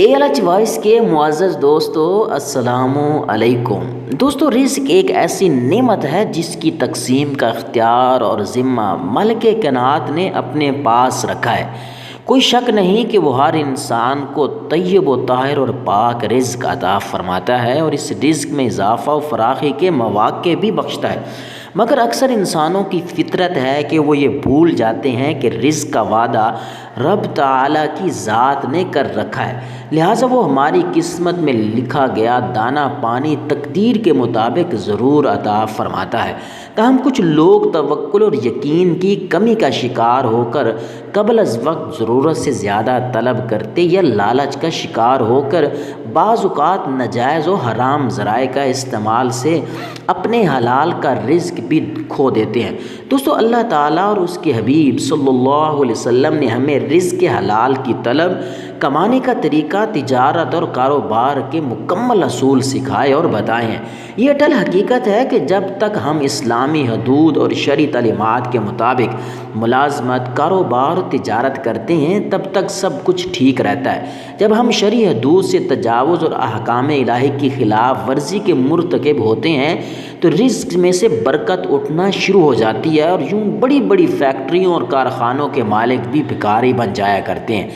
ALH voice کے معزز دوستو السلام علیکم۔ دوستو رزق ایک ایسی نعمت ہے جس کی تقسیم کا اختیار اور ذمہ مالک کائنات نے اپنے پاس رکھا ہے۔ کوئی شک نہیں کہ وہ ہر انسان کو طیب و طاہر اور پاک رزق عطا فرماتا ہے اور اس رزق میں اضافہ و فراخی کے مواقع بھی بخشتا ہے، مگر اکثر انسانوں کی فطرت ہے کہ وہ یہ بھول جاتے ہیں کہ رزق کا وعدہ رب تعالیٰ کی ذات نے کر رکھا ہے، لہٰذا وہ ہماری قسمت میں لکھا گیا دانہ پانی تقدیر کے مطابق ضرور عطا فرماتا ہے۔ تاہم کچھ لوگ توکل اور یقین کی کمی کا شکار ہو کر قبل از وقت ضرورت سے زیادہ طلب کرتے یا لالچ کا شکار ہو کر بعض اوقات ناجائز و حرام ذرائع کا استعمال سے اپنے حلال کا رزق بھی کھو دیتے ہیں۔ دوستو اللہ تعالیٰ اور اس کے حبیب صلی اللہ علیہ وسلم نے ہمیں رزق حلال کی طلب، کمانے کا طریقہ، تجارت اور کاروبار کے مکمل اصول سکھائے اور بتائے ہیں۔ یہ اٹل حقیقت ہے کہ جب تک ہم اسلامی حدود اور شرعی تعلیمات کے مطابق ملازمت، کاروبار اور تجارت کرتے ہیں تب تک سب کچھ ٹھیک رہتا ہے۔ جب ہم شرعی حدود سے تجاوز اور احکام الہی کی خلاف ورزی کے مرتکب ہوتے ہیں تو رزق میں سے برکت اٹھنا شروع ہو جاتی ہے اور یوں بڑی بڑی فیکٹریوں اور کارخانوں کے مالک بھی بھکاری بن جایا کرتے ہیں۔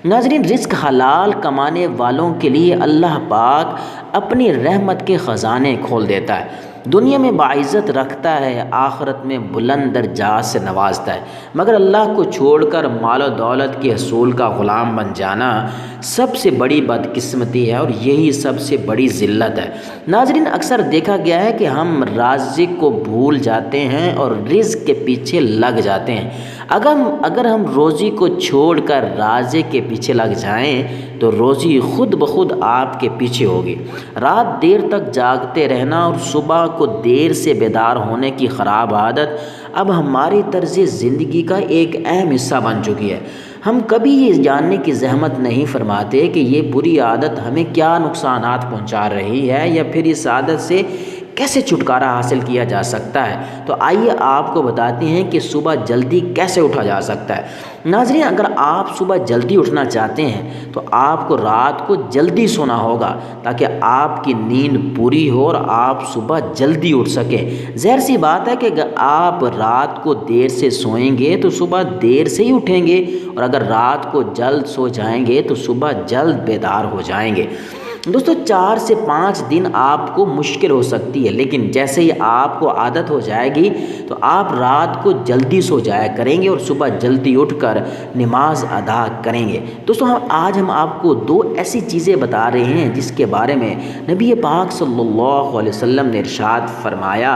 ناظرین، رزق حلال کمانے والوں کے لیے اللہ پاک اپنی رحمت کے خزانے کھول دیتا ہے، دنیا میں باعزت رکھتا ہے، آخرت میں بلند درجات سے نوازتا ہے، مگر اللہ کو چھوڑ کر مال و دولت کے حصول کا غلام بن جانا سب سے بڑی بدقسمتی ہے اور یہی سب سے بڑی ذلت ہے۔ ناظرین، اکثر دیکھا گیا ہے کہ ہم رازق کو بھول جاتے ہیں اور رزق کے پیچھے لگ جاتے ہیں۔ اگر ہم روزی کو چھوڑ کر رازق کے پیچھے لگ جائیں تو روزی خود بخود آپ کے پیچھے ہوگی۔ رات دیر تک جاگتے رہنا اور صبح کو دیر سے بیدار ہونے کی خراب عادت اب ہماری طرز زندگی کا ایک اہم حصہ بن چکی ہے۔ ہم کبھی یہ جاننے کی زحمت نہیں فرماتے کہ یہ بری عادت ہمیں کیا نقصانات پہنچا رہی ہے یا پھر اس عادت سے کیسے چھٹکارا حاصل کیا جا سکتا ہے۔ تو آئیے آپ کو بتاتے ہیں کہ صبح جلدی کیسے اٹھا جا سکتا ہے۔ ناظرین، اگر آپ صبح جلدی اٹھنا چاہتے ہیں تو آپ کو رات کو جلدی سونا ہوگا تاکہ آپ کی نیند پوری ہو اور آپ صبح جلدی اٹھ سکیں۔ ظاہر سی بات ہے کہ اگر آپ رات کو دیر سے سوئیں گے تو صبح دیر سے ہی اٹھیں گے، اور اگر رات کو جلد سو جائیں گے تو صبح جلد بیدار ہو جائیں گے۔ دوستو 4 سے 5 دن آپ کو مشکل ہو سکتی ہے، لیکن جیسے ہی آپ کو عادت ہو جائے گی تو آپ رات کو جلدی سو جایا کریں گے اور صبح جلدی اٹھ کر نماز ادا کریں گے۔ دوستو آج ہم آپ کو 2 ایسی چیزیں بتا رہے ہیں جس کے بارے میں نبی پاک صلی اللہ علیہ وسلم نے ارشاد فرمایا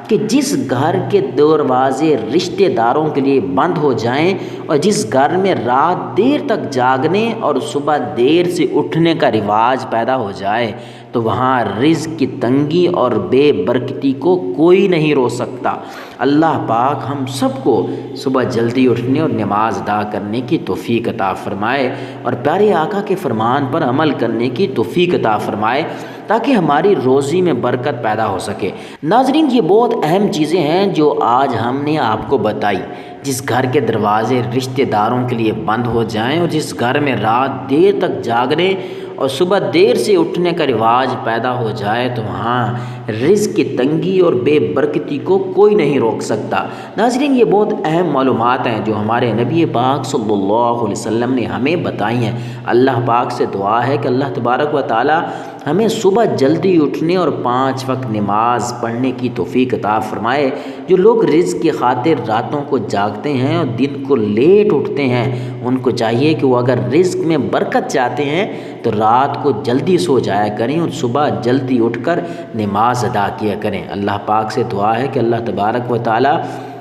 کہ جس گھر کے دروازے رشتہ داروں کے لیے بند ہو جائیں اور جس گھر میں رات دیر تک جاگنے اور صبح دیر سے اٹھنے کا رواج پیدا ہو جائے تو وہاں رزق کی تنگی اور بے برکتی کو کوئی نہیں روک سکتا۔ اللہ پاک ہم سب کو صبح جلدی اٹھنے اور نماز ادا کرنے کی توفیق عطا فرمائے اور پیارے آقا کے فرمان پر عمل کرنے کی توفیق عطا فرمائے تاکہ ہماری روزی میں برکت پیدا ہو سکے۔ ناظرین، یہ بہت اہم چیزیں ہیں جو آج ہم نے آپ کو بتائی۔ جس گھر کے دروازے رشتہ داروں کے لیے بند ہو جائیں اور جس گھر میں رات دیر تک جاگنے اور صبح دیر سے اٹھنے کا رواج پیدا ہو جائے تو وہاں رزق کی تنگی اور بے برکتی کو کوئی نہیں روک سکتا۔ ناظرین، یہ بہت اہم معلومات ہیں جو ہمارے نبی پاک صلی اللہ علیہ وسلم نے ہمیں بتائی ہیں۔ اللہ پاک سے دعا ہے کہ اللہ تبارک و تعالی ہمیں صبح جلدی اٹھنے اور 5 وقت نماز پڑھنے کی توفیق عطا فرمائے۔ جو لوگ رزق کی خاطر راتوں کو جاگتے ہیں اور دن کو لیٹ اٹھتے ہیں ان کو چاہیے کہ وہ اگر رزق میں برکت چاہتے ہیں تو رات کو جلدی سو جایا کریں اور صبح جلدی اٹھ کر نماز ادا کیا کریں۔ اللہ پاک سے دعا ہے کہ اللہ تبارک و تعالی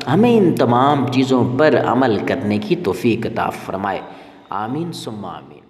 ہمیں ان تمام چیزوں پر عمل کرنے کی توفیق عطا فرمائے۔ آمین ثم آمین۔